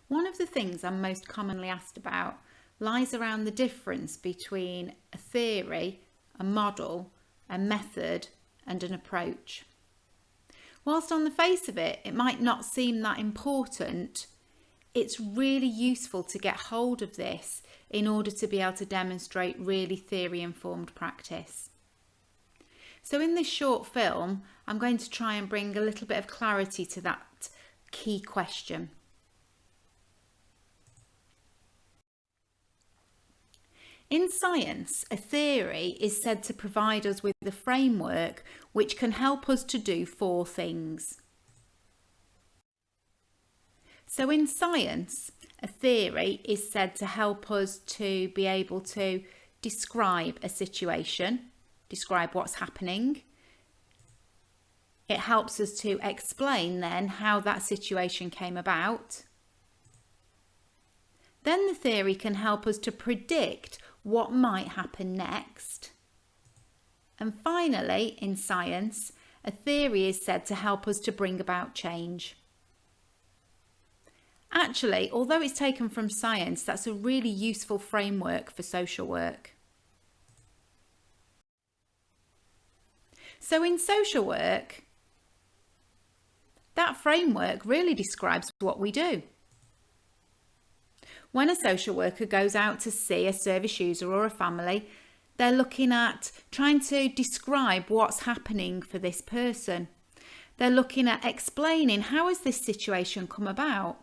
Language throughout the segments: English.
One of the things I'm most commonly asked about lies around the difference between a theory, a model, a method, and an approach. Whilst on the face of it, it might not seem that important, it's really useful to get hold of this in order to be able to demonstrate really theory-informed practice. So in this short film, I'm going to try and bring a little bit of clarity to that key question. In science, a theory is said to provide us with a framework which can help us to do 4 things. So in science, a theory is said to help us to be able to describe a situation, describe what's happening. It helps us to explain then how that situation came about. Then the theory can help us to predict what might happen next. And finally, in science, a theory is said to help us to bring about change. Actually, although it's taken from science, that's a really useful framework for social work. So in social work, that framework really describes what we do. When a social worker goes out to see a service user or a family, they're looking at trying to describe what's happening for this person. They're looking at explaining how has this situation come about,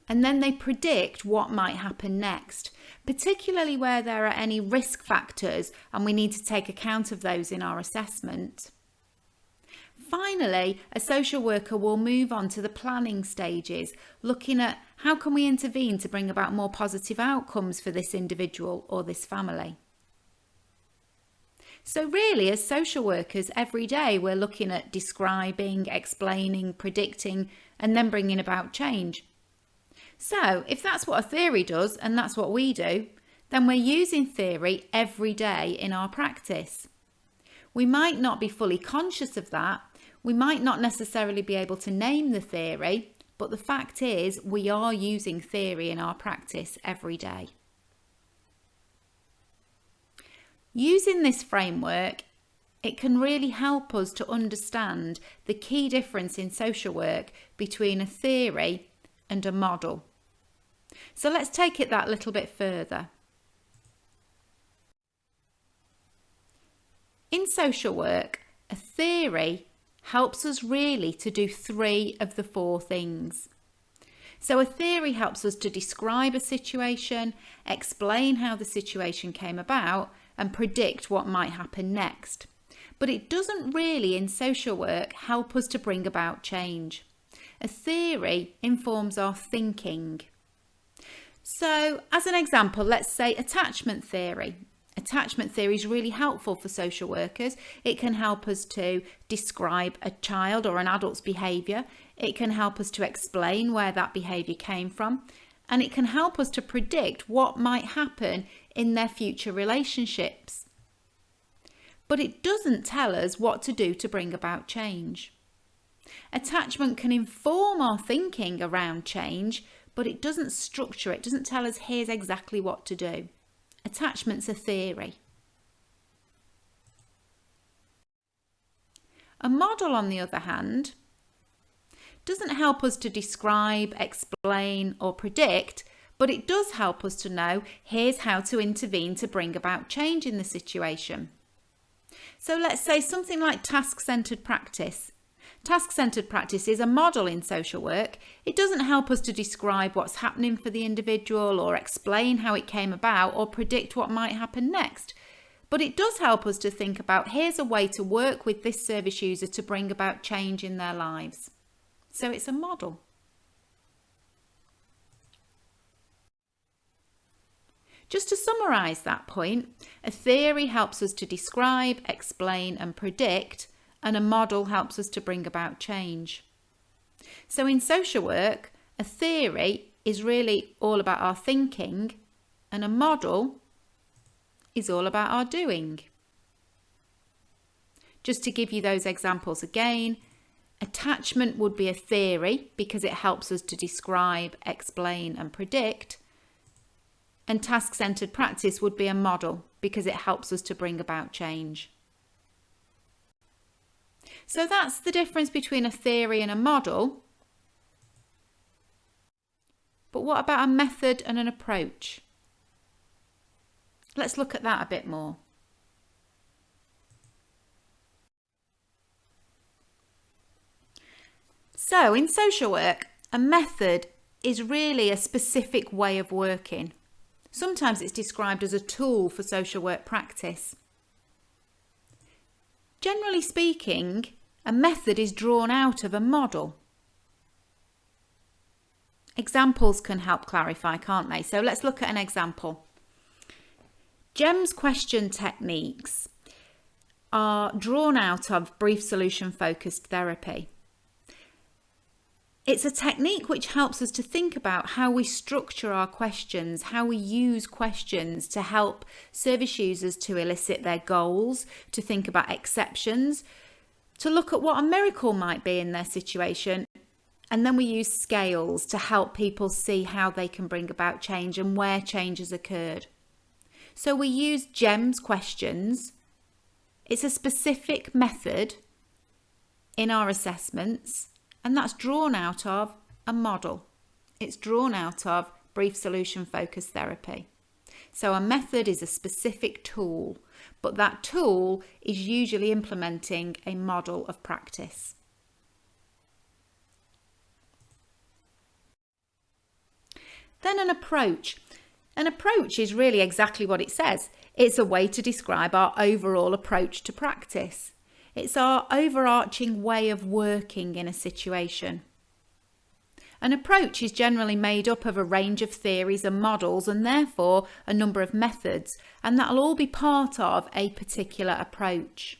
and then they predict what might happen next, particularly where there are any risk factors and we need to take account of those in our assessment. Finally, a social worker will move on to the planning stages, looking at how can we intervene to bring about more positive outcomes for this individual or this family. So really, as social workers, every day we're looking at describing, explaining, predicting, and then bringing about change. So if that's what a theory does, and that's what we do, then we're using theory every day in our practice. We might not be fully conscious of that. We might not necessarily be able to name the theory, but the fact is we are using theory in our practice every day. Using this framework, it can really help us to understand the key difference in social work between a theory and a model. So let's take it that little bit further. In social work, a theory helps us really to do 3 of the 4 things. So a theory helps us to describe a situation, explain how the situation came about, and predict what might happen next. But it doesn't really, in social work, help us to bring about change. A theory informs our thinking. So, as an example, let's say attachment theory. Attachment theory is really helpful for social workers. It can help us to describe a child or an adult's behaviour. It can help us to explain where that behaviour came from. And it can help us to predict what might happen in their future relationships. But it doesn't tell us what to do to bring about change. Attachment can inform our thinking around change, but it doesn't structure it, doesn't tell us here's exactly what to do. Attachment's a theory. A model, on the other hand, doesn't help us to describe, explain, or predict, but it does help us to know here's how to intervene to bring about change in the situation. So let's say something like task-centred practice. Task-centred practice is a model in social work. It doesn't help us to describe what's happening for the individual or explain how it came about or predict what might happen next. But it does help us to think about here's a way to work with this service user to bring about change in their lives. So it's a model. Just to summarise that point, a theory helps us to describe, explain and predict, and a model helps us to bring about change. So in social work, a theory is really all about our thinking, and a model is all about our doing. Just to give you those examples again, Attachment would be a theory because it helps us to describe, explain and predict. And task-centered practice would be a model because it helps us to bring about change. So that's the difference between a theory and a model. But what about a method and an approach? Let's look at that a bit more. So in social work, a method is really a specific way of working. Sometimes it's described as a tool for social work practice. Generally speaking, a method is drawn out of a model. Examples can help clarify, can't they? So let's look at an example. GEMS question techniques are drawn out of brief solution focused therapy. It's a technique which helps us to think about how we structure our questions, how we use questions to help service users to elicit their goals, to think about exceptions, to look at what a miracle might be in their situation. And then we use scales to help people see how they can bring about change and where change has occurred. So we use GEMS questions. It's a specific method in our assessments, and that's drawn out of a model. It's drawn out of brief solution focused therapy. So a method is a specific tool, but that tool is usually implementing a model of practice. Then an approach. An approach is really exactly what it says. It's a way to describe our overall approach to practice. It's our overarching way of working in a situation. An approach is generally made up of a range of theories and models and therefore a number of methods, and that'll all be part of a particular approach.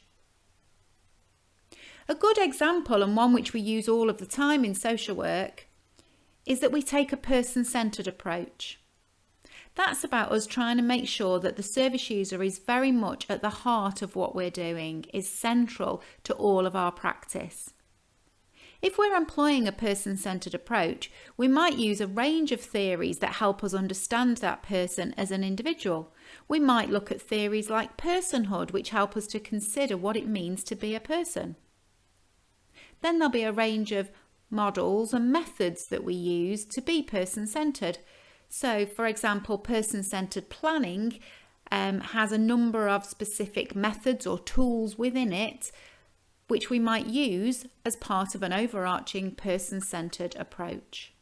A good example, and one which we use all of the time in social work, is that we take a person-centred approach. That's about us trying to make sure that the service user is very much at the heart of what we're doing, is central to all of our practice. If we're employing a person-centred approach, we might use a range of theories that help us understand that person as an individual. We might look at theories like personhood, which help us to consider what it means to be a person. Then there'll be a range of models and methods that we use to be person-centred. So, for example, person-centred planning has a number of specific methods or tools within it which we might use as part of an overarching person-centred approach.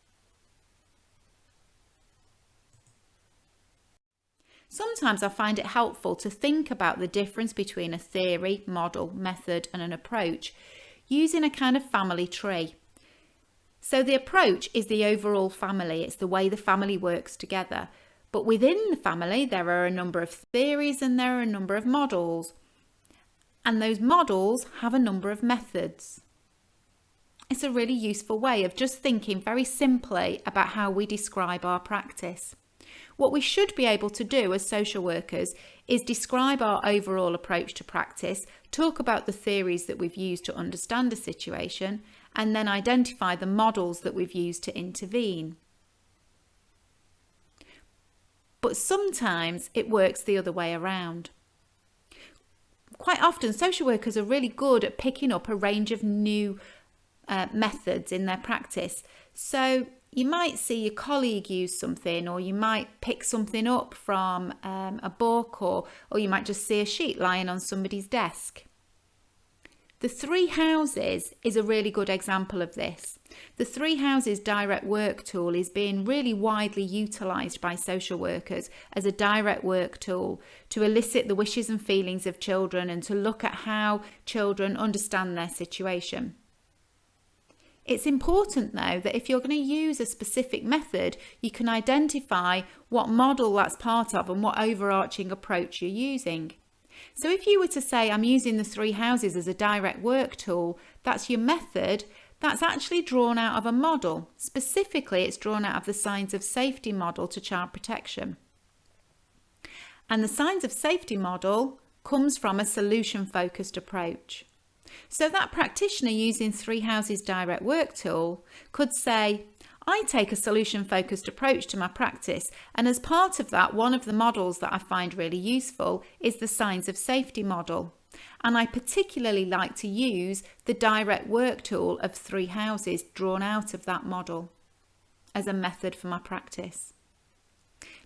Sometimes I find it helpful to think about the difference between a theory, model, method and an approach using a kind of family tree. So the approach is the overall family, it's the way the family works together. But within the family there are a number of theories and there are a number of models. And those models have a number of methods. It's a really useful way of just thinking very simply about how we describe our practice. What we should be able to do as social workers is describe our overall approach to practice, talk about the theories that we've used to understand a situation, and then identify the models that we've used to intervene. But sometimes it works the other way around. Quite often social workers are really good at picking up a range of new methods in their practice. So you might see your colleague use something, or you might pick something up from a book, or you might just see a sheet lying on somebody's desk. The Three Houses is a really good example of this. The Three Houses direct work tool is being really widely utilised by social workers as a direct work tool to elicit the wishes and feelings of children and to look at how children understand their situation. It's important though that if you're going to use a specific method, you can identify what model that's part of and what overarching approach you're using. So if you were to say, I'm using the Three Houses as a direct work tool, that's your method, that's actually drawn out of a model. Specifically, it's drawn out of the Signs of Safety model to child protection. And the Signs of Safety model comes from a solution-focused approach. So that practitioner using Three Houses Direct Work tool could say, I take a solution-focused approach to my practice, and as part of that, one of the models that I find really useful is the Signs of Safety model. And I particularly like to use the direct work tool of Three Houses drawn out of that model as a method for my practice.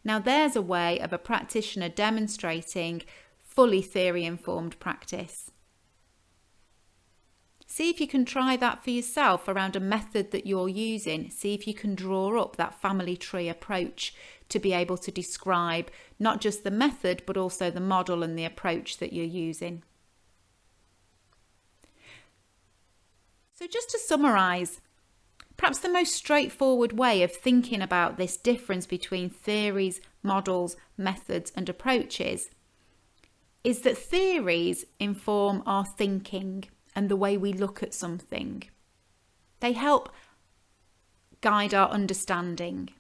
Now there's a way of a practitioner demonstrating fully theory-informed practice. See if you can try that for yourself around a method that you're using. See if you can draw up that family tree approach to be able to describe not just the method, but also the model and the approach that you're using. So just to summarise, perhaps the most straightforward way of thinking about this difference between theories, models, methods and approaches is that theories inform our thinking and the way we look at something. They help guide our understanding.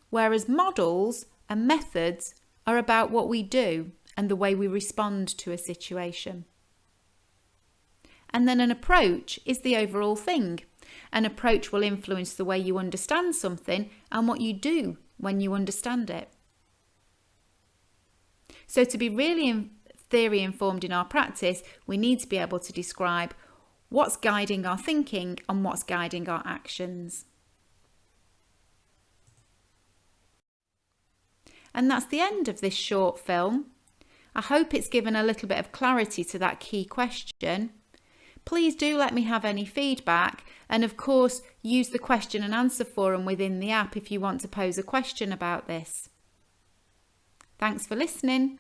Whereas models and methods are about what we do and the way we respond to a situation. And then an approach is the overall thing. An approach will influence the way you understand something and what you do when you understand it. So to be really theory informed in our practice, we need to be able to describe what's guiding our thinking and what's guiding our actions. And that's the end of this short film. I hope it's given a little bit of clarity to that key question. Please do let me have any feedback, and of course use the question and answer forum within the app if you want to pose a question about this. Thanks for listening.